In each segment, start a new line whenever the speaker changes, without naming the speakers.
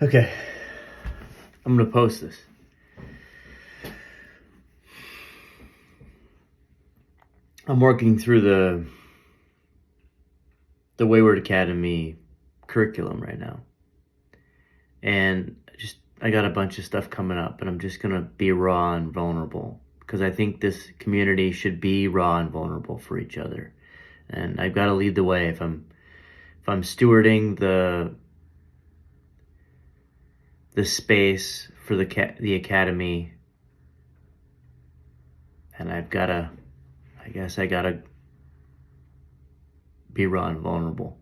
Okay, I'm gonna post this. I'm working through the WayWord Academy curriculum right now, and I got a bunch of stuff coming up, and I'm just gonna be raw and vulnerable because I think this community should be raw and vulnerable for each other, and I've got to lead the way if I'm stewarding the space for the academy, and I guess I gotta be raw and vulnerable.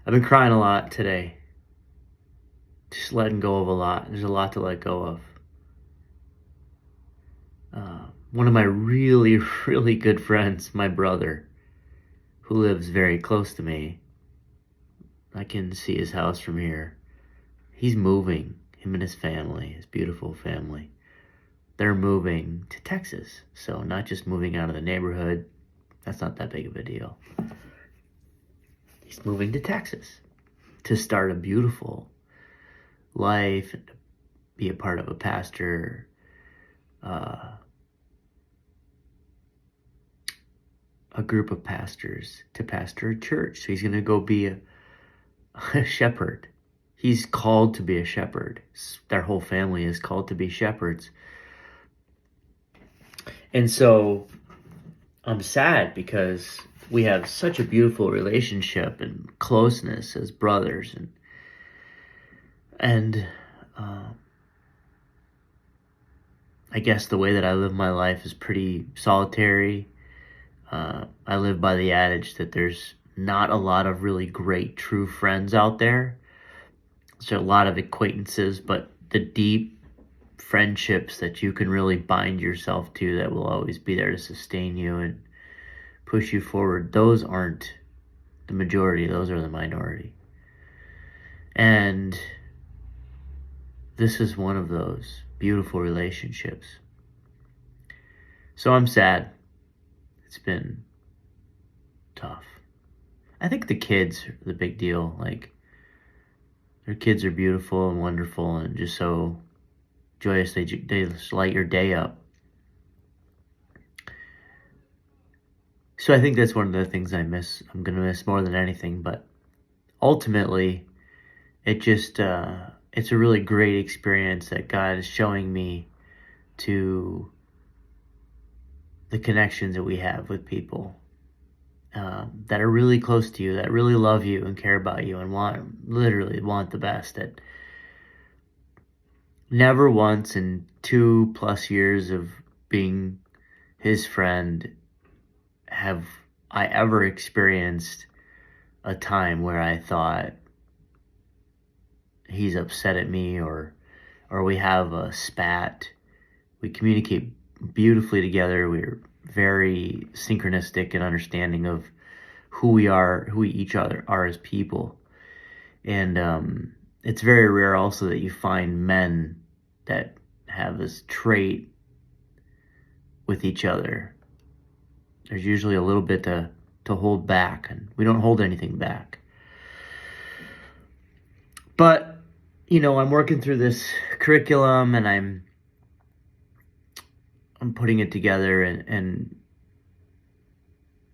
I've been crying a lot today, just letting go of a lot. There's a lot to let go of. One of my really, really good friends, my brother, who lives very close to me, I can see his house from here. He's moving, him and his family, his beautiful family. They're moving to Texas. So not just moving out of the neighborhood. That's not that big of a deal. He's moving to Texas to start a beautiful life and to be a part of a pastor, a group of pastors, to pastor a church. So he's going to go be a shepherd. He's called to be a shepherd. Their whole family is called to be shepherds. And so I'm sad because we have such a beautiful relationship and closeness as brothers, and I guess the way that I live my life is pretty solitary. I live by the adage that there's not a lot of really great true friends out there. There's a lot of acquaintances, but the deep friendships that you can really bind yourself to, that will always be there to sustain you and push you forward, those aren't the majority, those are the minority. And this is one of those beautiful relationships. So I'm sad. It's been tough. I think the kids are the big deal. Like, their kids are beautiful and wonderful and just so joyous. They just light your day up. So I think that's one of the things I'm going to miss more than anything. But ultimately, it's a really great experience that God is showing me to the connections that we have with people that are really close to you, that really love you and care about you and literally want the best. That never once in 2+ years of being his friend have I ever experienced a time where I thought he's upset at me or we have a spat. We communicate beautifully together. We're very synchronistic and understanding of who we each other are as people. And it's very rare also that you find men that have this trait with each other. There's usually a little bit to hold back, and we don't hold anything back. But, I'm working through this curriculum, and I'm putting it together, and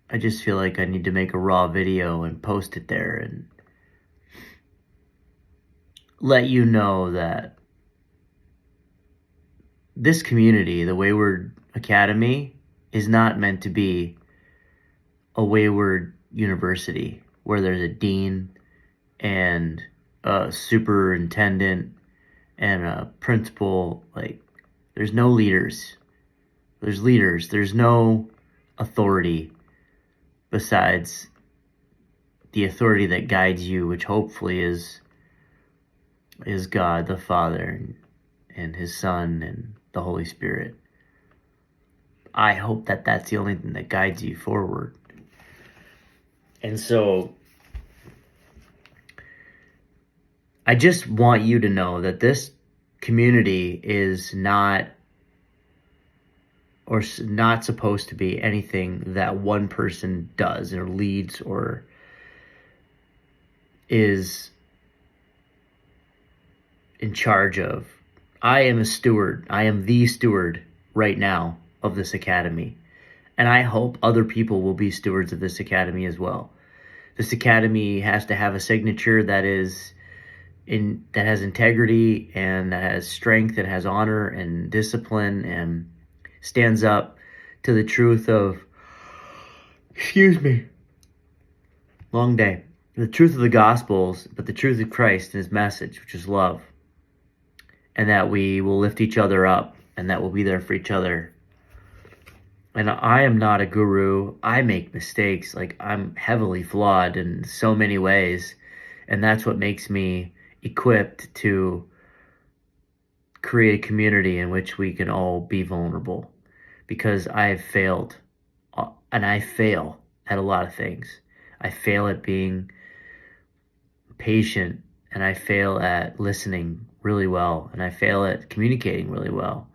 I just feel like I need to make a raw video and post it there and let you know that this community, the WayWord Academy, is not meant to be a WayWord university where there's a dean and a superintendent and a principal. Like, there's no leaders. There's leaders. There's no authority besides the authority that guides you, which hopefully is God the Father and his Son and the Holy Spirit. I hope that that's the only thing that guides you forward. And so I just want you to know that this community is not supposed to be anything that one person does or leads or is in charge of. I am a steward. I am the steward right now of this academy. And I hope other people will be stewards of this academy as well. This academy has to have a signature that has integrity and that has strength and has honor and discipline and stands up to the truth of, long day, the truth of the Gospels, but the truth of Christ and his message, which is love. And that we will lift each other up and that we'll be there for each other. And I am not a guru. I make mistakes. Like, I'm heavily flawed in so many ways. And that's what makes me equipped to create a community in which we can all be vulnerable. Because I've failed. And I fail at a lot of things. I fail at being patient. And I fail at listening really well. And I fail at communicating really well.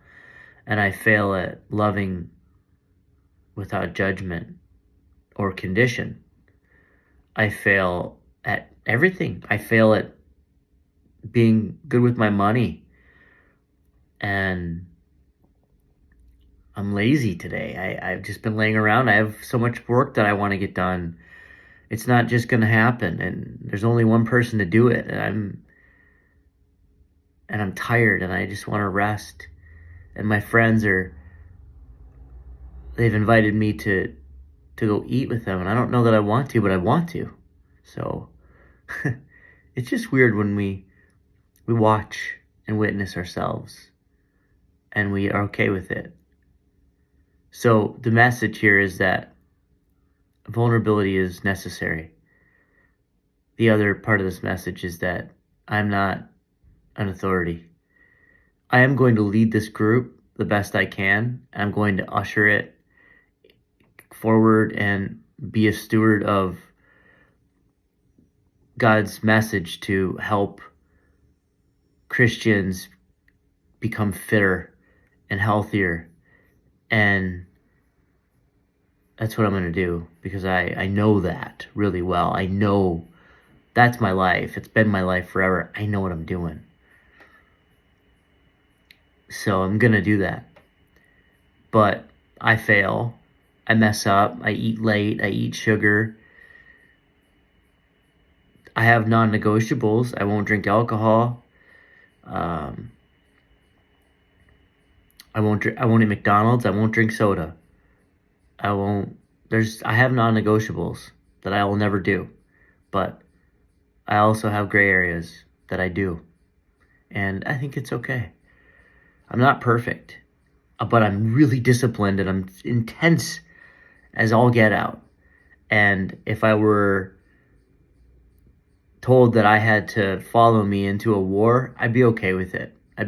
And I fail at loving without judgment or condition. I fail at everything. I fail at being good with my money. And I'm lazy today. I've just been laying around. I have so much work that I want to get done. It's not just going to happen. And there's only one person to do it. And I'm tired and I just want to rest. And my friends they've invited me to go eat with them, and I don't know that I want to, but I want to. So it's just weird when we watch and witness ourselves and we are okay with it. So the message here is that vulnerability is necessary. The other part of this message is that I'm not an authority. I am going to lead this group the best I can. I'm going to usher it forward and be a steward of God's message to help Christians become fitter and healthier. And that's what I'm going to do, because I know that really well. I know that's my life. It's been my life forever. I know what I'm doing. So I'm going to do that. But I fail. I mess up. I eat late. I eat sugar. I have non-negotiables. I won't drink alcohol. I won't eat McDonald's. I won't drink soda. I have non-negotiables that I will never do. But I also have gray areas that I do. And I think it's okay. I'm not perfect, but I'm really disciplined and I'm intense as all get out. And if I were told that I had to follow me into a war, I'd be okay with it. I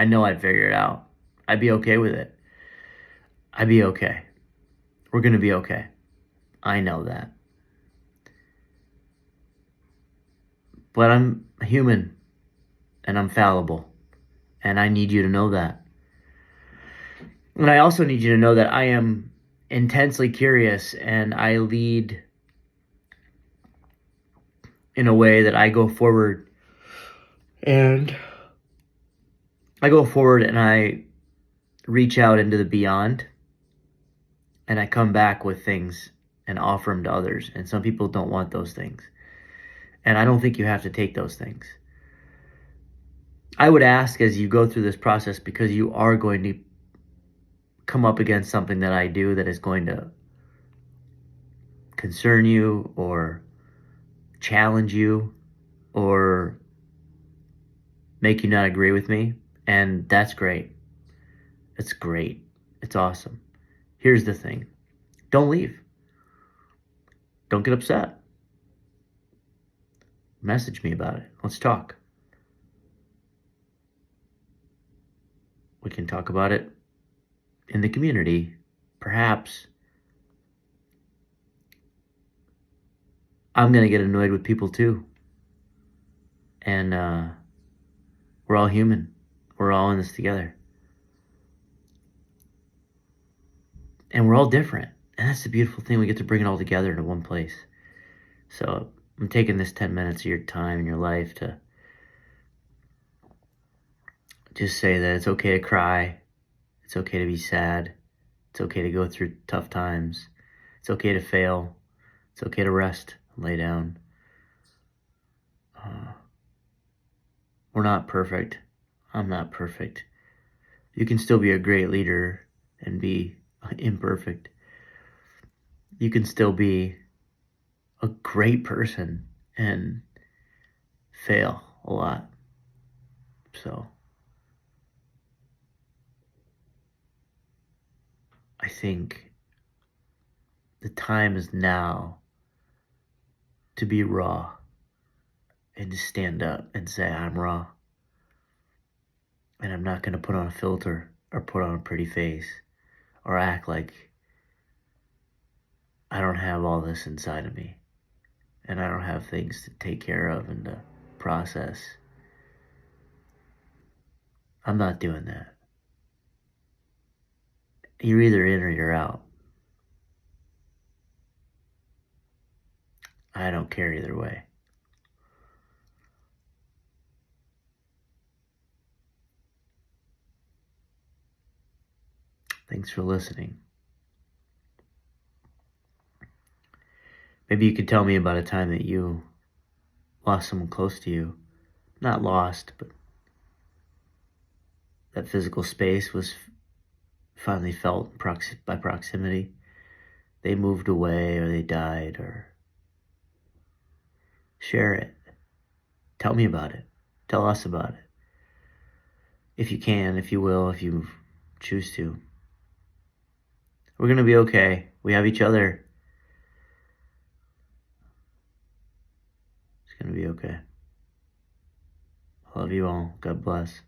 know I'd figure it out. I'd be okay with it. I'd be okay. We're going to be okay. I know that. But I'm human and I'm fallible. And I need you to know that. And I also need you to know that I am intensely curious and I lead in a way that I go forward and I reach out into the beyond and I come back with things and offer them to others. And some people don't want those things. And I don't think you have to take those things. I would ask as you go through this process, because you are going to come up against something that I do that is going to concern you or challenge you or make you not agree with me. And that's great. It's great. It's awesome. Here's the thing. Don't leave. Don't get upset. Message me about it. Let's talk. We can talk about it in the community. Perhaps I'm going to get annoyed with people too. And we're all human. We're all in this together. And we're all different. And that's the beautiful thing. We get to bring it all together into one place. So I'm taking this 10 minutes of your time and your life to just say that it's okay to cry. It's okay to be sad. It's okay to go through tough times. It's okay to fail. It's okay to rest and lay down. We're not perfect. I'm not perfect. You can still be a great leader and be imperfect. You can still be a great person and fail a lot. So I think the time is now to be raw and to stand up and say, I'm raw. And I'm not going to put on a filter or put on a pretty face or act like I don't have all this inside of me and I don't have things to take care of and to process. I'm not doing that. You're either in or you're out. I don't care either way. Thanks for listening. Maybe you could tell me about a time that you lost someone close to you. Not lost, but that physical space was finally felt by proximity. They moved away or they died, or share it. Tell me about it. Tell us about it. If you can, if you will, if you choose to. We're going to be okay. We have each other. It's going to be okay. I love you all. God bless.